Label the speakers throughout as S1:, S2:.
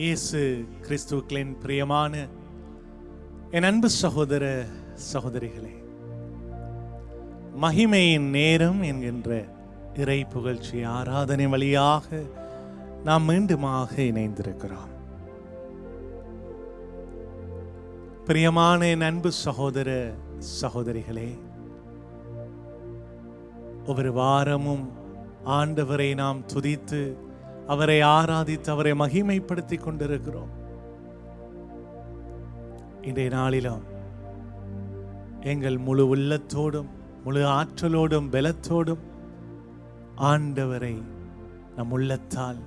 S1: இயேசு கிறிஸ்துவின் பிரியமான என் அன்பு சகோதர சகோதரிகளே, மகிமையின் நேரம் என்கின்ற இறை புகழ்ச்சி ஆராதனை வழியாக நாம் மீண்டுமாக இணைந்திருக்கிறோம். பிரியமான என் அன்பு சகோதர சகோதரிகளே, ஒவ்வொரு வாரமும் ஆண்டவரை நாம் துதித்து அவரை ஆராதித்து அவரை மகிமைப்படுத்தி கொண்டிருக்கிறோம். இன்றைய நாளிலும் எங்கள் முழு உள்ளத்தோடும் முழு ஆற்றலோடும் பலத்தோடும் ஆண்டவரை நம் உள்ளத்தால்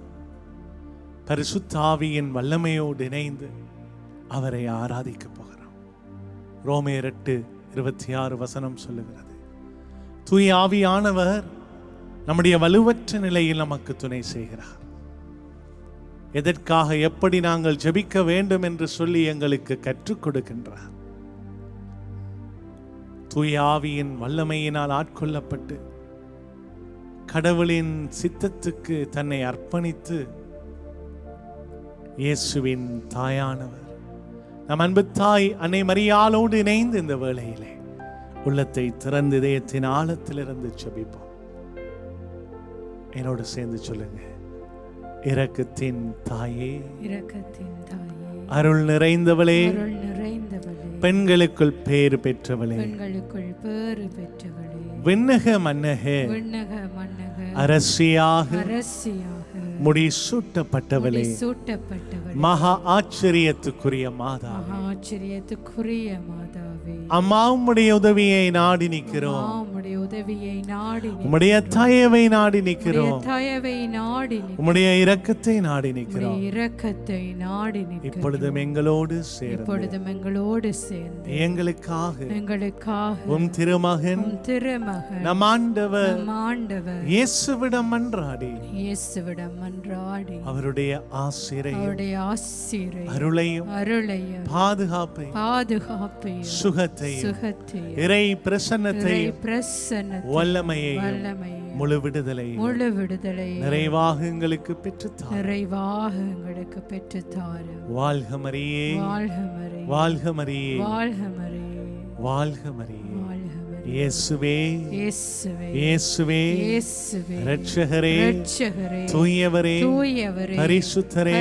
S1: பரிசுத்த ஆவியின் வல்லமையோடு இணைந்து அவரை ஆராதிக்க போகிறோம். ரோமேயர் 8:26 சொல்லுகிறது, தூய ஆவியானவர் நம்முடைய வலுவற்ற நிலையில் நமக்கு துணை செய்கிறார். எதற்காக எப்படி நாங்கள் ஜெபிக்க வேண்டும் என்று சொல்லி எங்களுக்கு கற்றுக் கொடுக்கின்றார். தூய ஆவியின் வல்லமையினால் ஆட்கொள்ளப்பட்டு கடவுளின் சித்தத்துக்கு தன்னை அர்ப்பணித்து இயேசுவின் தாயானவர் நம் அன்பு தாய் அன்னை மரியாளோடு இணைந்து இந்த வேளையிலே உள்ளத்தை திறந்து இதயத்தின் ஆழத்திலிருந்து ஜெபிப்போம். என்னோடு சேர்ந்து சொல்லுங்க, இரக்கத்தின் தாயே,
S2: இரக்கத்தின் தாயே,
S1: அருள் நிறைந்தவளே,
S2: அருள் நிறைந்தவளே,
S1: பெண்களுக்குள் பேறு பெற்றவளே,
S2: பெண்களுக்குள் பேறு பெற்றவளே,
S1: விண்ணக மன்னக,
S2: விண்ணக மன்னக,
S1: அரசியாக,
S2: அரசியாக,
S1: முடிசூட்டப்பட்டவளே,
S2: சூட்டப்பட்டவளே,
S1: மகா ஆச்சரியத்துக்குரிய மாதா,
S2: மகா ஆச்சரியத்துக்குரிய மாதாவே,
S1: அம்மா உம்முடைய உதவியை நாடி நிற்கிறோம்.
S2: உம்முடைய உதவியை நாடி
S1: உம்முடைய தயவை நாடி நிற்கிறோம்.
S2: தயவை நாடி
S1: உம்முடைய இரக்கத்தை நாடி நிற்கிறோம்.
S2: இரக்கத்தை நாடி நிற்கிறோம்.
S1: இப்பொழுதும் எங்களோடு சேர்ந்து
S2: இப்பொழுதும் எங்களோடு சேர்ந்து
S1: எங்களுக்காக உம் திருமகன் நம் ஆண்டவர் இயேசுவிடம் மன்றாடி அவருடைய ஆசீரையும் அருளையும் பாதுகாப்பையும் சுகத்தையும் இறை பிரசன்னத்தையும் வல்லமையையும் முழு விடுதலை நிறைவாக எங்களுக்கு பெற்றுத்தாரும். வாழ்க மரியே, வாழ்க மரியே, வாழ்க மரியே. இயேசுவே, இயேசுவே, இரட்சகரே, தூயவரே, பரிசுத்தரே,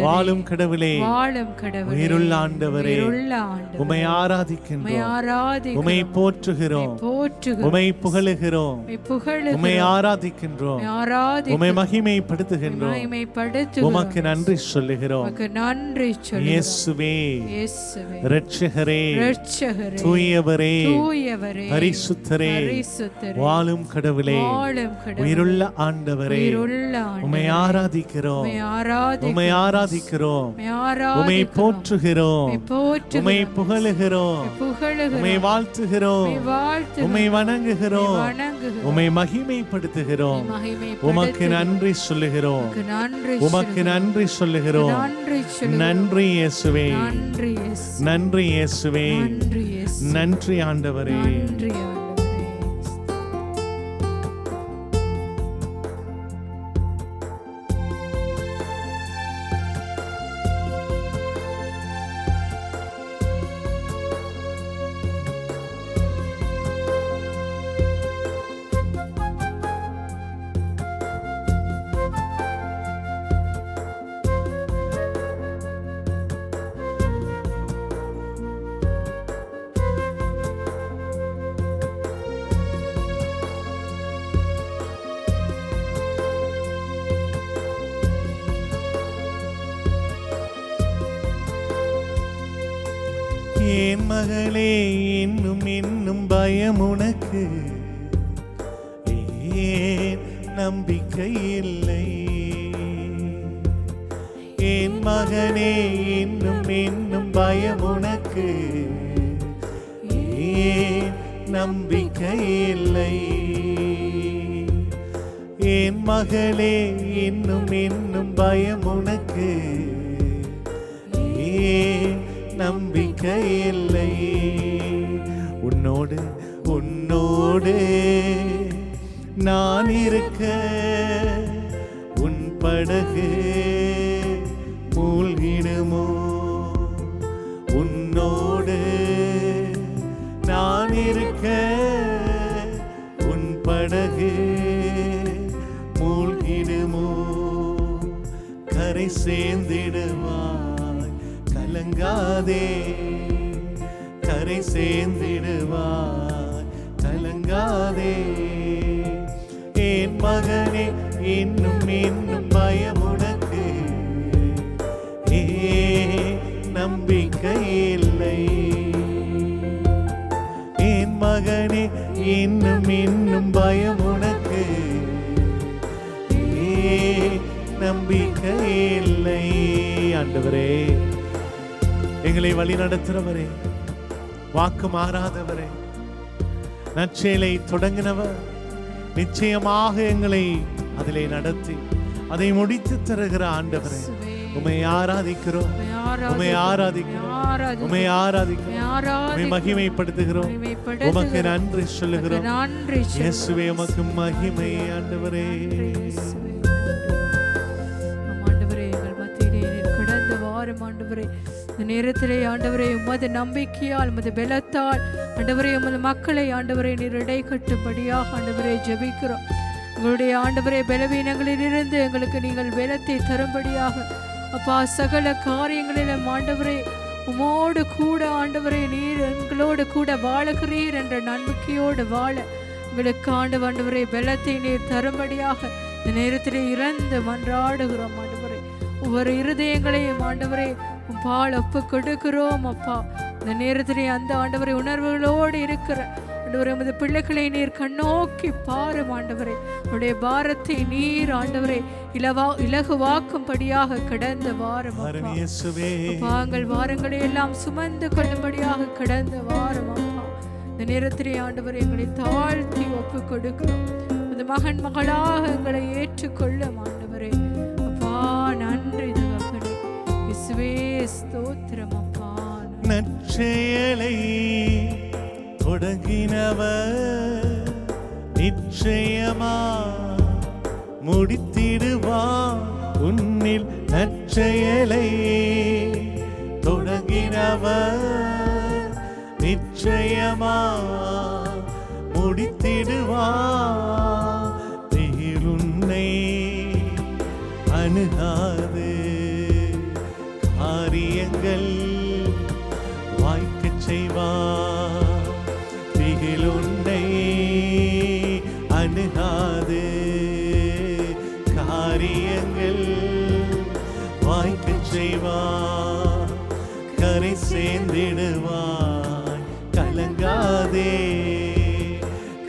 S1: வாழும் கடவுளே, உயிருள்ள ஆண்டவரே, உம்மை ஆராதிக்கின்றோம், உம்மை போற்றுகிறோம், உம்மை புகழுகிறோம், உம்மை ஆராதிக்கின்றோம், உம்மை மகிமைப்படுத்துகின்றோம், உமக்கு நன்றி சொல்லுகிறோம். இயேசுவே, இரட்சகரே, தூயவரே, பரிசுத்தரே, வாழும் கடவுளே, உயிருள்ள ஆண்டவரே, உம்மை ஆராதிக்கிறோம், உம்மை ஆராதிக்கிறோம், உம்மை போற்றுகிறோம், உம்மை புகழுகிறோம், உம்மை வாழ்த்துகிறோம், உம்மை வணங்குகிறோம், உம்மை மகிமைப்படுத்துகிறோம். உமக்கு நன்றி சொல்லுகிறோம், உமக்கு நன்றி சொல்லுகிறோம். நன்றி இயேசுவே, நன்றி இயேசுவே, நன்றி ஆண்டவரே. என் மகளே, இன்னும் இன்னும் பயம் உனக்கு, ஏன் நம்பிக்கை இல்லை? என் மகனே, இன்னும் இன்னும் பயம் உனக்கு, ஏன் நம்பிக்கை இல்லை? என் மகளே, இன்னும் இன்னும் பயம் உனக்கு, ஏன் நம்பிக்கை இல்லை? உன்னோடு உன்னோடு நான் இருக்க உன் படகு சேர்ந்திடுவாய் கலங்காதே, கரை சேர்ந்திடுவாய் கலங்காதே. என் மகனே இன்னும் இன்னும் பயம் உனக்கு, நம்பிக்கை இல்லை. என் மகனே இன்னும் இன்னும் பயம் உனக்கு, நம்பிக்கை இல்லை. ஆண்டவரே, எங்களை வழி நடத்துறவரே, வாக்கு மாறாதவரே, நற்செயலை தொடங்கினவர், நிச்சயமாக எங்களை அதிலே நடத்தி அதை முடித்து தருகிற ஆண்டவரே, உம்மை ஆராதிக்கிறோம், உம்மை ஆராதிக்கிறோம், உம்மை ஆராதிக்கிறோம், உம்மை மகிமைப்படுத்துகிறோம், உமக்கு நன்றி சொல்லுகிறோம். இயேசுவே உமக்கு மகிமை. ஆண்டவரே,
S2: ஆண்டவரே இந்த நேரத்திலே ஆண்டவரே உமது நம்பிக்கையால் உமது பலத்தால் ஆண்டவரே உமது மக்களை ஆண்டவரே நீர் இடை கட்டும்படியாக ஆண்டவரே ஜெபிக்கிறோம். எங்களுடைய ஆண்டவரே பலவீனங்களில் இருந்து எங்களுக்கு நீங்கள் பலத்தை தரும்படியாக அப்பா சகல காரியங்களிலும் ஆண்டவரே உமோடு கூட ஆண்டவரே நீர் எங்களோடு கூட வாழுகிறீர் என்ற நம்பிக்கையோடு வாழ எங்களுக்கு ஆண்டவரே பலத்தை நீர் தரும்படியாக இந்த நேரத்திலே இறந்து மன்றாடுகிறோம். ஆண்டவரே ஒவ்வொரு இருதயங்களையும் ஆண்டவரே பால் ஒப்பு கொடுக்கிறோம். அப்பா இந்த நேரத்திலே அந்த ஆண்டவரை உணர்வுகளோடு இருக்கிற ஆண்டவரே உமது பிள்ளைகளை நீர் கண்ணோக்கி பாரும். ஆண்டவரே உடைய பாரத்தை நீர் ஆண்டவரே இலகுவாக்கும்படியாக கடந்த வாரம் பாங்கள் வாரங்களை எல்லாம் சுமந்து கொள்ளும்படியாக கடந்த வாரம் அப்பா இந்த நேரத்திலே ஆண்டவரை எங்களை தாழ்த்தி ஒப்பு கொடுக்கிறோம். அந்த மகன் மகளாக எங்களை ஏற்றுக்கொள்ளும் ஆண்டவரே. அப்பா நன்றி தகப்பனே, இயேசுவே ஸ்தோத்திரம். அப்பா
S1: நற்செயலை தொடங்கினவர் நிச்சயமா முடித்திடுவார். உன்னில் நற்செயலை தொடங்கினவர் நிச்சயமா முடித்திடுவார். உன்னை அணுகாது காரியங்கள் வாய்க்கச் செய்வார். உன்னை அணுகாது காரியங்கள் வாய்க்கச் செய்வார். கரை சேர்ந்திடுவாய் கலங்காதே,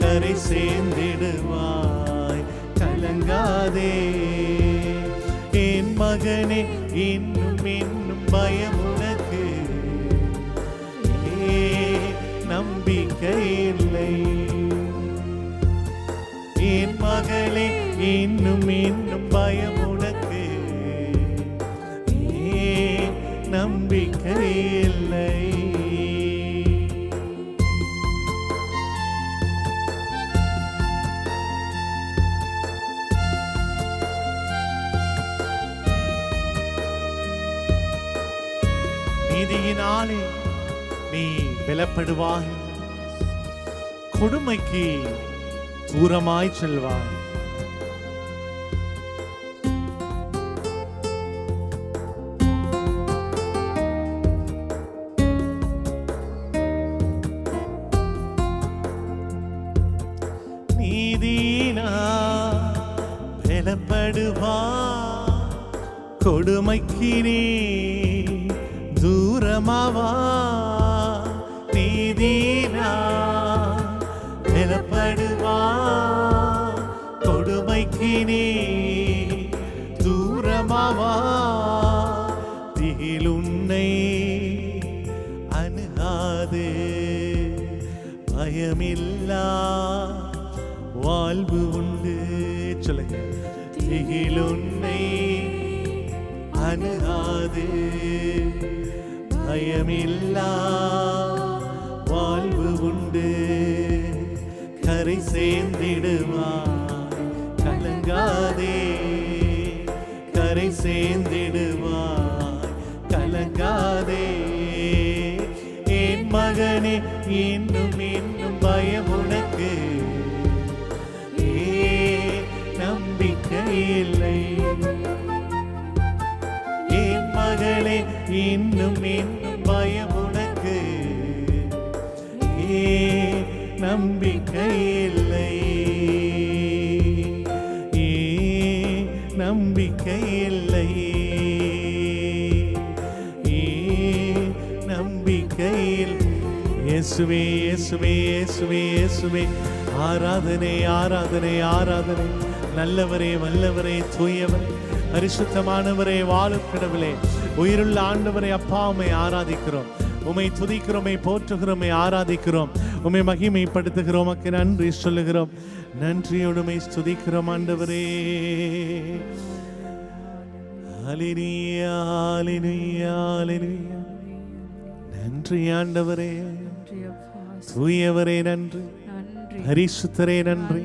S1: கரை சேர்ந்திடுவாய் கலங்காதே. என் மகனே இன்னும் இன்னும் பயம் உனக்கு, நம்பிக்கை இல்லை. என் மகளே இன்னும் இன்னும் பயம் உனக்கு, நம்பிக்கை இல்லை. நீதியினாலே நீ பலப்படுவாய், கொடுமைக்கு தூரமாய் செல்வாய். நீதியினால் பலப்படுவாய், கொடுமைக்கு நீ தூரமாவா. நீதியினால் பலப்படுவாய், கொடுமைக்கு நீ தூரமாவா. திகில் உன்னை அணுகாது, பயமில்லா வாழ்வு உண்டு. சொல்லுங்க, திகில் உன்னை அணுகாது, பயமில்லா வாழ்வு உண்டு. கரை சேர்ந்திடுவாய் கலங்காதே, கரை சேர்ந்திடுவாய் கலங்காதே. என் மகனே இன்னும் இன்னும் பயம் உனக்கு, நம்பிக்கை இல்லை. மகளே இன்னும் இன்னும் பயம் உனக்கு, நம்பிக்கை இல்லை, நம்பிக்கை இல்லை, நம்பிக்கை இல்லை. இயேசுவே இயேசுவே இயேசுவே இயேசுவே, ஆராதனை ஆராதனை ஆராதனை. நல்லவரே வல்லவரே தூயவரே பரிசுத்தமானவரே வாழும் கடவுளே உயிருள்ள ஆண்டவரே அப்பா, உம்மை ஆராதிக்கிறோம், உம்மை துதிக்கிறோம், உம்மை போற்றுகிறோம், உம்மை ஆராதிக்கிறோம், உம்மை மகிமைப்படுத்துகிறோம், உமக்கு நன்றி சொல்லுகிறோம், நன்றியோடு உம்மை துதிக்கிறோம் ஆண்டவரே. ஹல்லேலூயா ஹல்லேலூயா ஹல்லேலூயா. நன்றி ஆண்டவரே, தூயவரே நன்றி, பரிசுத்தரே நன்றி,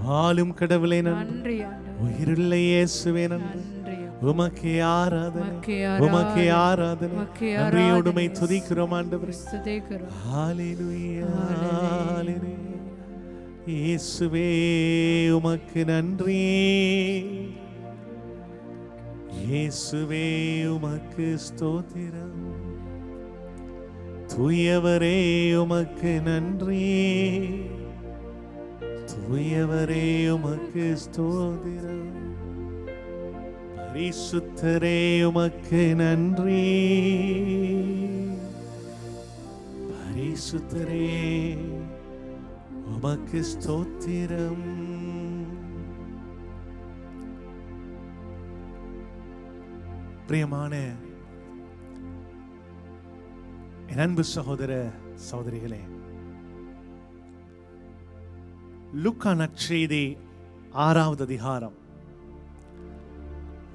S1: வாழும் கடவுளே நன்றி, உயிருள்ள இயேசுவே நன்றி. உமக்கே ஆராதனை, உமக்கே ஆராதனை. நன்றியோடு உம்மை துதிக்கிறோம் ஆண்டவரே. ஹல்லேலூயா ஹல்லேலூயா. இயேசுவே உமக்கு நன்றி, இயேசுவே உமக்கு ஸ்தோத்திரம், தூயவரே உமக்கு நன்றி, தூயவரே உமக்கு ஸ்தோத்திரம், பரிசுத்தரே உமக்கு நன்றி, பரிசுத்தரே உமக்கு ஸ்தோத்திரம். பிரியமான என் அன்பு சகோதர சகோதரிகளே, லூக்கா நற்செய்தி 6வது அதிகாரம்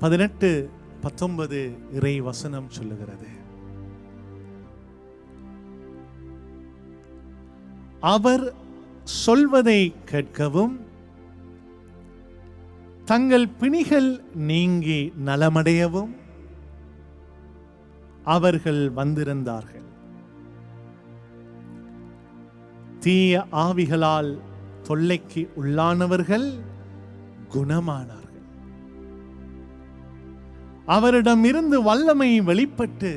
S1: 18-19 இறை வசனம் சொல்லுகிறது. அவர் சொல்வதை கேட்கவும் தங்கள் பிணிகள் நீங்கி நலமடையவும் அவர்கள் வந்திருந்தார்கள். தீய ஆவிகளால் தொல்லைக்கு உள்ளானவர்கள் குணமானார்கள். அவரிடம் இருந்து வல்லமை வெளிப்பட்டு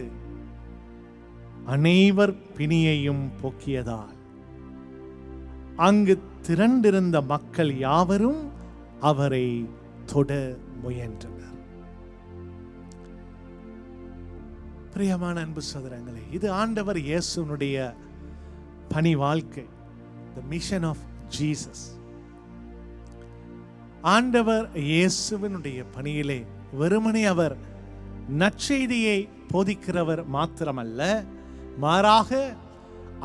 S1: அனைவர் பிணியையும் போக்கியதால் அங்கு திரண்டிருந்த மக்கள் யாவரும் அவரை தொட முயன்றனர். பிரியமான அன்பு சகோதரங்களே, இது ஆண்டவர் இயேசுனுடைய பணி வாழ்க்கை, the mission of Jesus. ஆண்டவர் இயேசுவினுடைய பணியிலே வெறுமனே அவர் நற்செய்தியை போதிக்கிறவர் மாத்திரமல்ல, மாறாக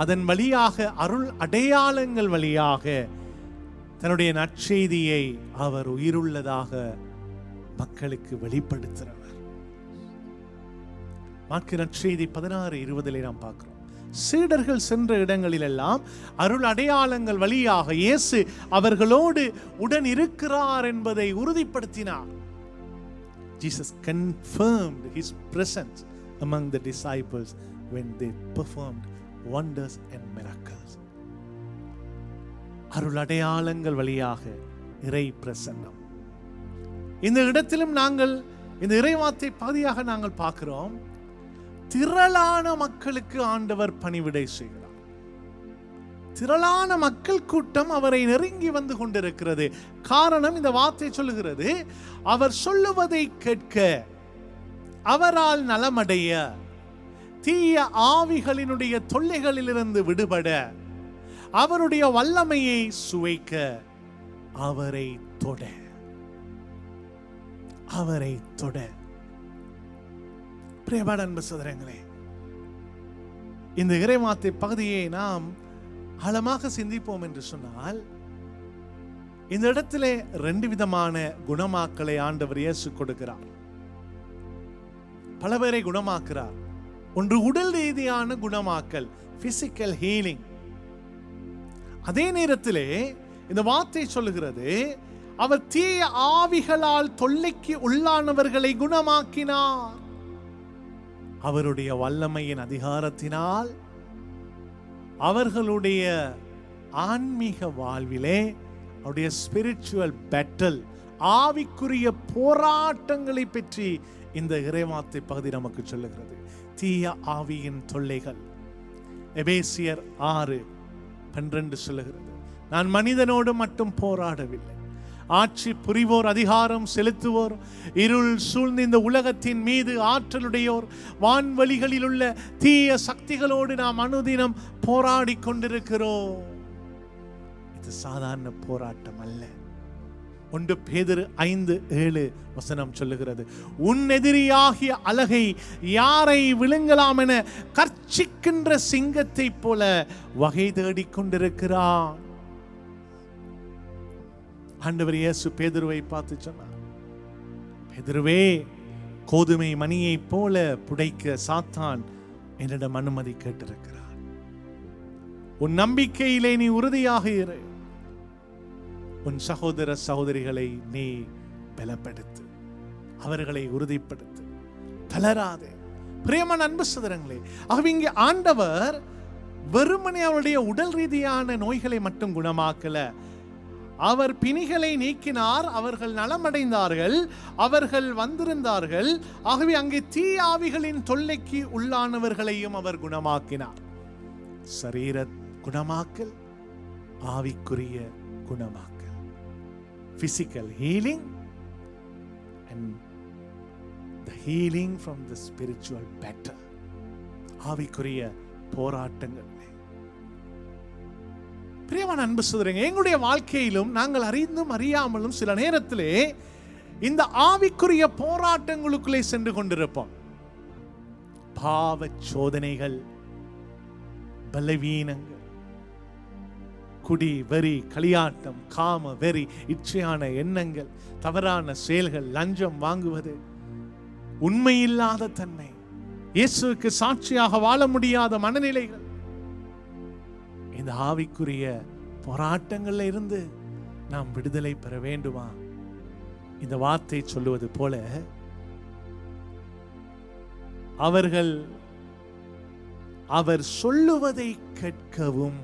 S1: அதன் வழியாக அருள் அடையாளங்கள் வழியாக தன்னுடைய நற்செய்தியை அவர் உயிருள்ளதாக மக்களுக்கு வெளிப்படுத்துகிறவர். மாற்கு நற்செய்தி 16:20 நாம் பார்க்கிறோம். சீடர்கள் சென்ற இடங்களிலெல்லாம் அருள் அடையாளங்கள் வழியாக இயேசு அவர்களோடு உடன் இருக்கிறார் என்பதை உறுதிப்படுத்தினார். Jesus confirmed his presence among the disciples when they performed wonders and miracles. அருள் அடையாளங்கள் வழியாக இறை பிரசன்னம். இந்த இடத்திலும் நாங்கள் இந்த இறைவார்த்தை பகுதியாக நாங்கள் பார்க்கிறோம். திரளான மக்களுக்கு ஆண்டவர் பணிவிடை செய்கிறார். திரளான மக்கள் கூட்டம் அவரை நெருங்கி வந்து கொண்டிருக்கிறது. காரணம், இந்த வார்த்தை சொல்லுகிறது, அவர் சொல்லுவதை கேட்க, அவரால் நலமடைய, தீய ஆவிகளினுடைய தொல்லைகளிலிருந்து விடுபட, அவருடைய வல்லமையை சுவைக்க, அவரை தொட, அவரை தொட. பிரியமான அன்பு சகோதரங்களே, இந்த இறைவார்த்தை பகுதியை நாம் ஆழமாக சிந்திப்போம் என்று சொன்னால், இந்த இடத்திலே 2 விதமான குணமாக்களை ஆண்டவர் இயேசு கொடுக்கிறார். பல பேரை குணமாக்குறார். ஒன்று உடல் ரீதியான குணமாக்கல், பிசிக்கல் ஹீலிங். அதே நேரத்திலே இந்த வார்த்தை சொல்லுகிறது, அவர் தீய ஆவிகளால் தொல்லைக்கு உள்ளானவர்களை குணமாக்கினார். அவருடைய வல்லமையின் அதிகாரத்தினால் அவர்களுடைய ஆன்மீக வாழ்விலே, அவருடைய ஸ்பிரிச்சுவல் பேட்டல், ஆவிக்குரிய போராட்டங்களை பற்றி இந்த இறைவார்த்தை பகுதி நமக்கு சொல்லுகிறது. தீய ஆவியின் தொல்லைகள். எபேசியர் 6:12 சொல்லுகிறது, நான் மனிதனோடு மட்டும் போராடவில்லை, ஆட்சி புரிவோர், அதிகாரம் செலுத்துவோர், இருள் சூழ்ந்த இந்த உலகத்தின் மீது ஆற்றலுடையோர், வான்வெளிகளில் உள்ள தீய சக்திகளோடு நாம் அனுதினம் போராடி கொண்டிருக்கிறோம். இது சாதாரண போராட்டம் அல்ல. 1 பேதுரு 5:7 சொல்லுகிறது, உன் எதிரியாகிய அலகை யாரை விழுங்கலாம் என கர்ச்சிக்கின்ற சிங்கத்தை போல வகை தேடிக் கொண்டிருக்கிறான். ஆண்டவர் இயேசு பேதுருவை பார்த்து சொன்னார், பேதுருவே, கோதுமை மணியை போல புடைக்க சாத்தான் என்னிடம் அனுமதி கேட்டிருக்கிறார். உன் நம்பிக்கையிலே நீ உறுதியாக இரு. உன் சகோதர சகோதரிகளை நீ பலப்படுத்து, அவர்களை உறுதிப்படுத்து, தளராதே. பிரியமான அன்பு சகோதரங்களே, ஆகவே இங்கே ஆண்டவர் வெறுமனே அவருடைய உடல் ரீதியான நோய்களை மட்டும் குணமாக்கல, அவர் பிணிகளை நீக்கினார், அவர்கள் நலமடைந்தார்கள், அவர்கள் வந்திருந்தார்கள். ஆகவே அங்கே தீய ஆவிகளின் தொல்லைக்கு உள்ளானவர்களையும் அவர் குணமாக்கினார். சரீர குணமாக்கல், ஆவிக்குரிய குணமாக்கல், physical healing and the healing from the spiritual battle. ஆவிக்குரிய போராட்டங்கள். பிரியமான அன்பு சகோதரர்களே, எங்களுடைய வாழ்க்கையிலும் நாங்கள் அறிந்தும் அறியாமலும் சில நேரத்திலே இந்த ஆவிக்குரிய போராட்டங்களுக்குள்ளே சென்று கொண்டிருப்போம். பாவ சோதனைகள், பலவீனங்கள், குடி வெறி, களியாட்டம், காம வெறி, இச்சையான எண்ணங்கள், தவறான செயல்கள், லஞ்சம் வாங்குவது, உண்மையில்லாத தன்மை, இயேசுவுக்கு சாட்சியாக வாழ முடியாத மனநிலைகள். இந்த ஆவிக்குரிய போராட்டங்கள்ல இருந்து நாம் விடுதலை பெற வேண்டுமா? இந்த வார்த்தை சொல்லுவது போல, அவர் சொல்லுவதை கேட்கவும்,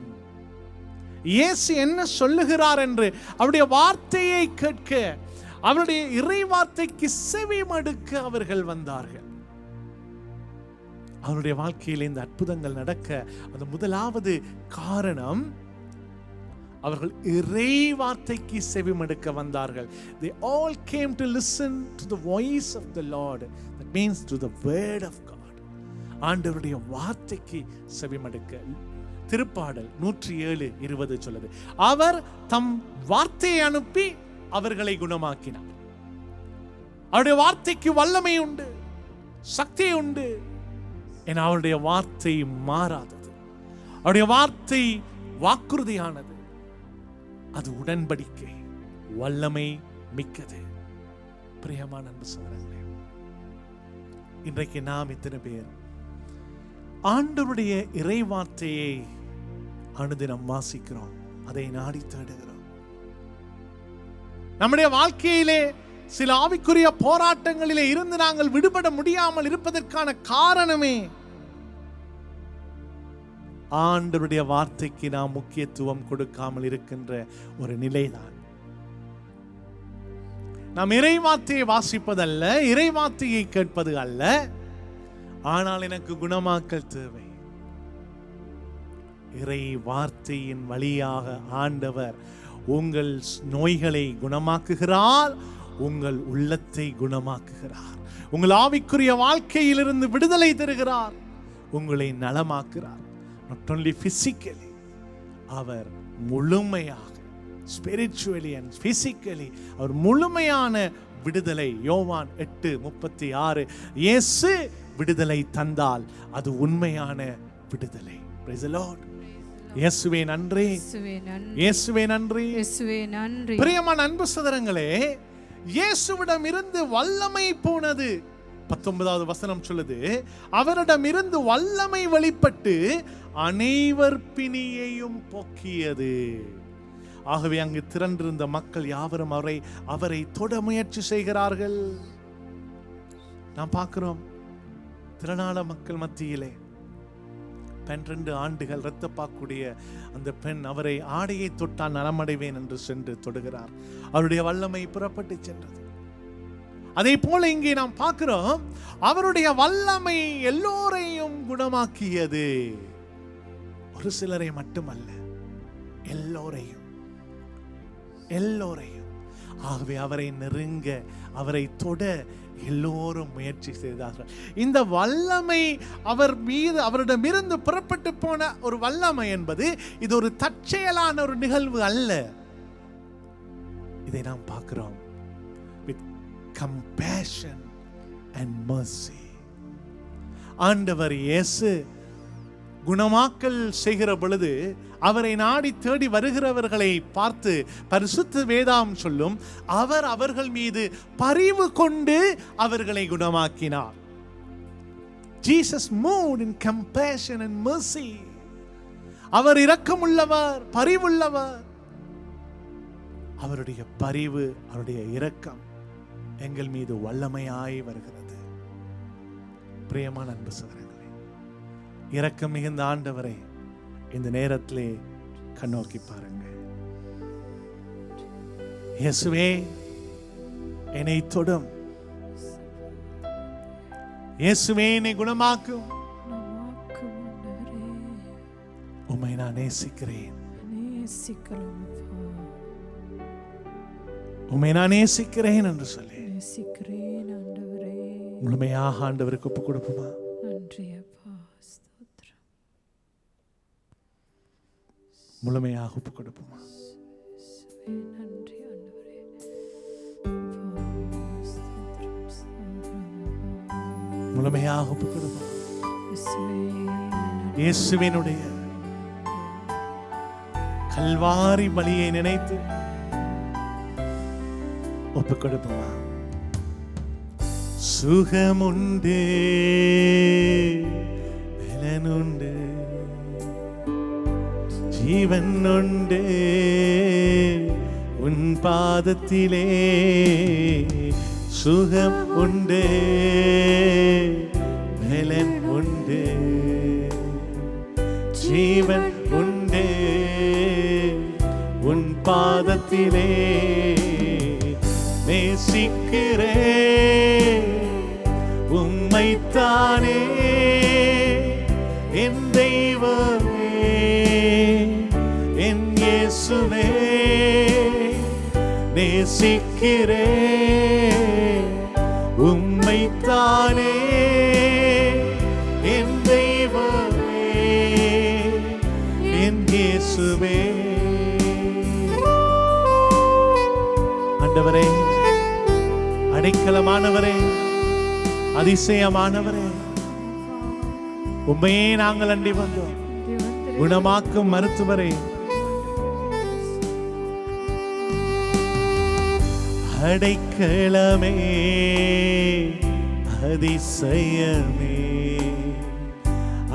S1: இயேசு என்ன சொல்லுகிறார் என்று அவருடைய வார்த்தையை கேட்க, அவருடைய இறை வார்த்தைக்கு செவி மடுக்க அவர்கள் வந்தார்கள். அவருடைய வாழ்க்கையில் இந்த அற்புதங்கள் நடக்க அந்த முதலாவது காரணம், அவர்கள் இறை வார்த்தைக்கு செவி மடுக்க வந்தார்கள். They all came to listen to the voice of the Lord. That means to the word of God. ஆண்டவருடைய வார்த்தைக்கு செவி மடுக்க. திருப்பாடல் 107:20 சொல்லுது, அவர் தம் வார்த்தையை அனுப்பி அவர்களை குணமாக்கினார். அவருடைய வார்த்தைக்கு வல்லமை உண்டு, சக்தி உண்டு. என அவருடைய வார்த்தை மாறாதது, அவருடைய வார்த்தை வாக்குறுதியானது, அது உடன்படிக்கை, வல்லமை மிக்கது. பிரியமான அன்பு சகோதரர்களே, இன்றைக்கு நாம் இத்தனை பேர் ஆண்டவருடைய இறை வார்த்தையை அனுதினம் வாசிக்கிறோம், அதை நாடி தேடுகிறோம். நம்முடைய வாழ்க்கையிலே சில ஆவிக்குரிய போராட்டங்களிலே இருந்து நாங்கள் விடுபட முடியாமல் இருப்பதற்கான காரணமே ஆண்டவருடைய வார்த்தைக்கு நாம் முக்கியத்துவம் கொடுக்காமல் இருக்கின்ற ஒரு நிலைதான். நாம் இறை வார்த்தையை வாசிப்பதல்ல, இறை வார்த்தையை கேட்பது அல்ல. ஆனால் எனக்கு குணமாக்கல் தேவை. இறை வார்த்தையின் வழியாக ஆண்டவர் உங்கள் நோய்களை குணமாக்குகிறார், உங்கள் உள்ளத்தை குணமாக்குகிறார், உங்கள் ஆவிக்குரிய வாழ்க்கையிலிருந்து விடுதலை தருகிறார், உங்களை நலமாக்குகிறார். not only physically, அவர் முழுமையாக spiritually and physically அவர் முழுமையான விடுதலை. யோவான் 8:36, இயேசு விடுதலை தந்தால் அது உண்மையான விடுதலை. Praise the Lord. இயேசுவே நன்றி, இயேசுவே நன்றி, இயேசுவே நன்றி. பிரியமான அன்பு சகோதரங்களே, இயேசுவிடம் இருந்து வல்லமை போனது. 19வது வசனம் சொல்லுது, அவரிடம் இருந்து வல்லமை வெளிப்பட்டு அனைவர் பிணியையும் போக்கியது. ஆகவே அங்கு திரண்டிருந்த மக்கள் யாவரும் அவரை தொட முயற்சி செய்கிறார்கள். நாம் பார்க்கிறோம், திரளான மக்கள் மத்தியிலே 12 ஆண்டுகள் இரத்தப்பாக்குடைய அந்த பெண் அவரை ஆடையை தொட்டால் நலமடைவேன் என்று சென்று தொடுகிறார். அவருடைய வல்லமை புறப்பட்டு சென்றது. அதே போல இங்கே நாம் பார்க்கிறோம், அவருடைய வல்லமை எல்லோரையும் குணமாக்கியது. ஒரு சிலரை மட்டுமல்ல, எல்லோரையும். ஆகவே அவரை நெருங்க, அவரை தொட எல்லோரும் முயற்சி செய்தார்கள். இந்த வல்லமை அவரிடமிருந்து புறப்பட்டு போன ஒரு வல்லமை என்பது இது ஒரு தற்செயலான ஒரு நிகழ்வு அல்ல. இதை நாம் பார்க்கிறோம். with compassion and mercy. ஆண்டவர் இயேசு குணமாக்கல் செய்கிற பொழுது அவரை நாடி தேடி வருகிறவர்களை பார்த்து பரிசுத்த வேதம் சொல்லும், அவர் அவர்கள் மீது பரிவு கொண்டு அவர்களை குணமாக்கினார். Jesus moved in compassion and mercy. அவர் இரக்கமுள்ளவர், பரிவுள்ளவர். அவருடைய பரிவு, அவருடைய இரக்கம் எங்கள் மீது வல்லமையாய் வருகிறது. பிரியமான அன்பு சகோதரர்களே, இரக்கம் மிகுந்த ஆண்டவரை இந்த நேரத்திலே கண்ணோக்கி பாருங்க. இயேசுவே என்னை தொடும், இயேசுவே என்னை குணமாக்கும், உம்மை நான் நேசிக்கிறேன், உம்மை நான் நேசிக்கிறேன் என்று சொல்லி முழுமையாக ஆண்டவருக்கு ஒப்பு கொடுப்போமா? முழுமையாக ஒப்பு கொடுப்போமா? முழுமையாக ஒப்பு கொடுப்போம். இயேசுவினுடைய கல்வாரி பலியை நினைத்து ஒப்பு கொடுப்போமா? சுகமுண்டு, பலனுண்டு, ஜீவன் உண்டு உன் பாதத்திலே. சுகம் உண்டு, பலன் உண்டு, ஜீவன் உண்டு உன் பாதத்திலே. நேசிக்கிறே உம்மைத்தானே என் தெய்வமே, என் இயேசுவே. நேசிக்கிறே உம்மைத்தானே என் தெய்வமே, என் இயேசுவே. ஆண்டவரே, அடைக்கலமானவரே, அதிசயமானவரே, உம்மையே நாங்கள் அண்டி வந்தோம். குணமாக்கும் மருத்துவரே, அடைக்கலமே, அதிசயமே,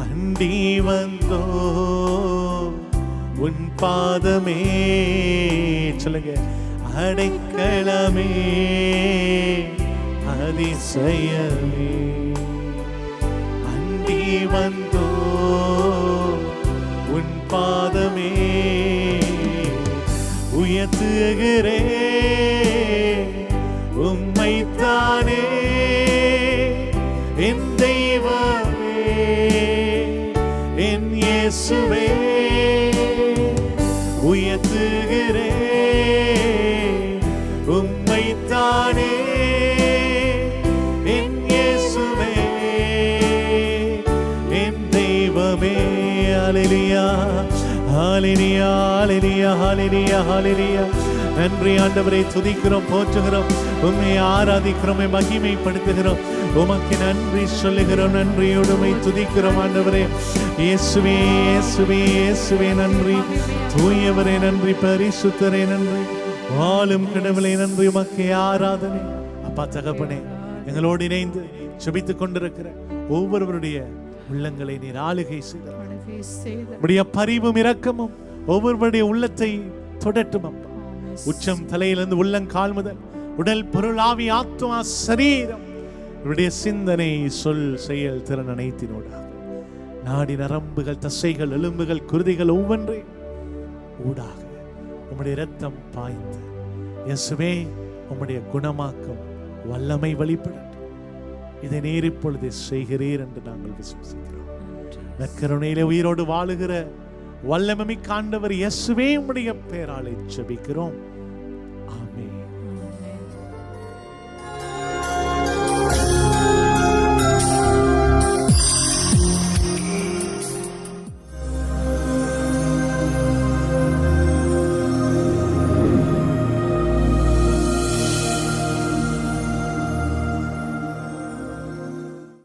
S1: அண்டி வந்தோ உன் பாதமே. சொல்லுங்க, அடைக்கலமே, அதிசயமே, அண்டி வந்தோ உன் பாதமே. உயர்த்துகிறே உம்மைத்தானே என் தெய்வமே, என் இயேசுவே. உயர்த்துகிறே உம்மைத்தானே என் இயேசுவே, என் தெய்வமே. ஹல்லேலூயா, ஹல்லேலூயா, ஹல்லேலூயா, ஹல்லேலூயா, ஹல்லேலூயா. நன்றி ஆண்டவரை, துதிக்கிறோம், போற்றுகிறோம், உம்மை ஆராதிக்கிறோம், மகிமைப்படுத்துகிறோம், உமக்கு நன்றி சொல்லுகிறோம். நன்றியோடுமை துதிக்கிறோம் ஆண்டவரே. இயேசுவே, இயேசுவே, இயேசுவே நன்றி. தூயவரே நன்றி, பரிசுத்தரே நன்றி, வாழும் கடவுளே நன்றி, உமக்கு ஆராதனை. அப்பா தகப்பனே, எங்களோடு இணைந்து ஜெபித்துக் கொண்டிருக்கிற ஒவ்வொருவருடைய உள்ளங்களை நீர் ஆளுகை செய்த உம்முடைய பரிவும் இரக்கமும் ஒவ்வொருவருடைய உள்ளத்தை தொடட்டும் அப்பா. உச்சம் தலையிலிருந்து உள்ளங்கால் முதல் உடல், பொருள், ஆவி, ஆத்மா, சரீரம், இவருடைய சிந்தனை, சொல், செயல், திறன் அனைத்தினோடாக நாடி நரம்புகள், தசைகள், எலும்புகள், குருதிகள் ஒவ்வொன்றை ஊடாக உம்முடைய இரத்தம் பாய்ந்து இயேசுவே உம்முடைய குணமாக்கம் வல்லமை வெளிப்படட்டும். இதை நேர் இப்பொழுது செய்கிறீர் என்று நாங்கள் விசுவாசிக்கிறோம். நற்கருணையிலே உயிரோடு வாழுகிற வல்லமை ஆண்டவர் இயேசுவே உம்முடைய பெயராலே ஜெபிக்கிறோம். ஆமென்.